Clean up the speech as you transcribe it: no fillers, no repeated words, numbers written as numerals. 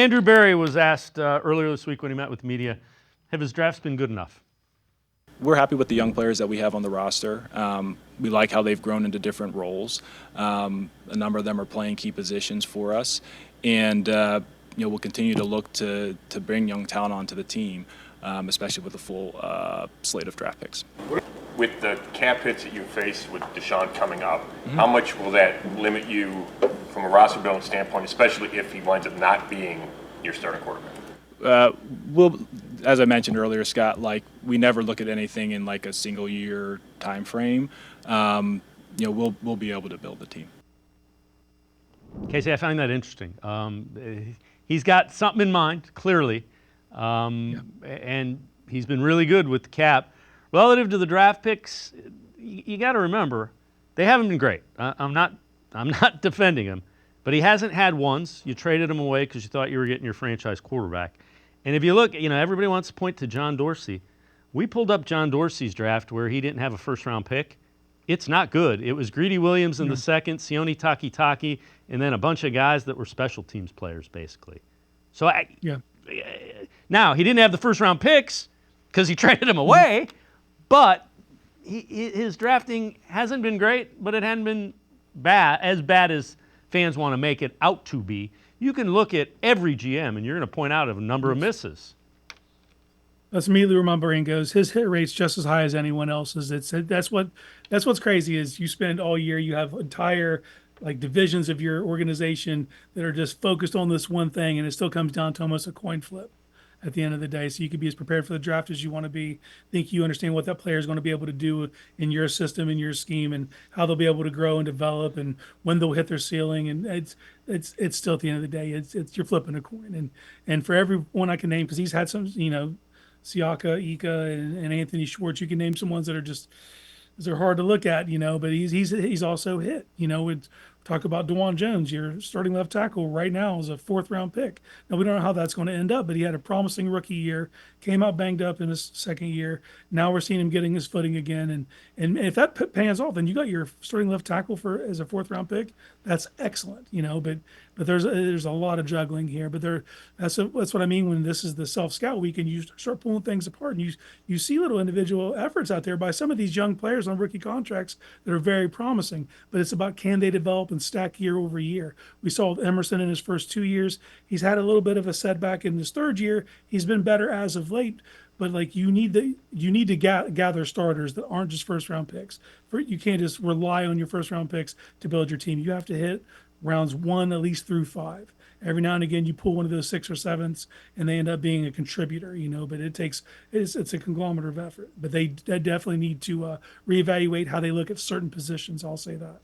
Andrew Berry was asked earlier this week when he met with the media, have his drafts been good enough? We're happy with the young players that we have on the roster. We like how they've grown into different roles. A number of them are playing key positions for us, and we'll continue to look to bring young talent onto the team, especially with a full slate of draft picks. With the cap hits that you face with Deshaun coming up, how much will that limit you from a roster building standpoint, especially if he winds up not being your starting quarterback? As I mentioned earlier, Scott, we never look at anything in a single year time frame. We'll be able to build the team. Casey, I find that interesting. He's got something in mind, clearly, and he's been really good with the cap. Relative to the draft picks, you got to remember they haven't been great. I'm not defending him, but he hasn't had ones. You traded him away because you thought you were getting your franchise quarterback. And if you look, everybody wants to point to John Dorsey. We pulled up John Dorsey's draft where he didn't have a first-round pick. It's not good. It was Greedy Williams in the second, Sione Takitaki, and then a bunch of guys that were special teams players, basically. So now, he didn't have the first-round picks because he traded him away, but his drafting hasn't been great, but it hadn't been as bad as fans want to make it out to be. You can look at every GM, and you're going to point out a number of misses. That's immediately where my brain goes. His hit rate's just as high as anyone else's. That's what's crazy is you spend all year, you have entire divisions of your organization that are just focused on this one thing, and it still comes down to almost a coin flip at the end of the day. So you could be as prepared for the draft as you want to be. Think you understand what that player is going to be able to do in your system, in your scheme, and how they'll be able to grow and develop, and when they'll hit their ceiling. And it's still at the end of the day, it's you're flipping a coin. And for everyone I can name, because he's had some, Siaka, Ika, and Anthony Schwartz, you can name some ones that are just they're hard to look at, but he's also hit. Talk about DeJuan Jones, your starting left tackle right now is a 4th-round pick. Now, we don't know how that's going to end up, but he had a promising rookie year, came out banged up in his second year. Now we're seeing him getting his footing again. And if that pans off, then you got your starting left tackle as a 4th-round pick. That's excellent, but there's a lot of juggling here. But that's what I mean when this is the self-scout week and you start pulling things apart and you see little individual efforts out there by some of these young players on rookie contracts that are very promising. But it's about can they develop and stack year over year. We saw Emerson in his first 2 years. He's had a little bit of a setback in his 3rd year. He's been better as of late. But you need to gather starters that aren't just first-round picks. You can't just rely on your first-round picks to build your team. You have to hit rounds 1 at least through 5. Every now and again, you pull one of those 6 or 7s, and they end up being a contributor. But it's a conglomerate of effort. But they definitely need to reevaluate how they look at certain positions. I'll say that.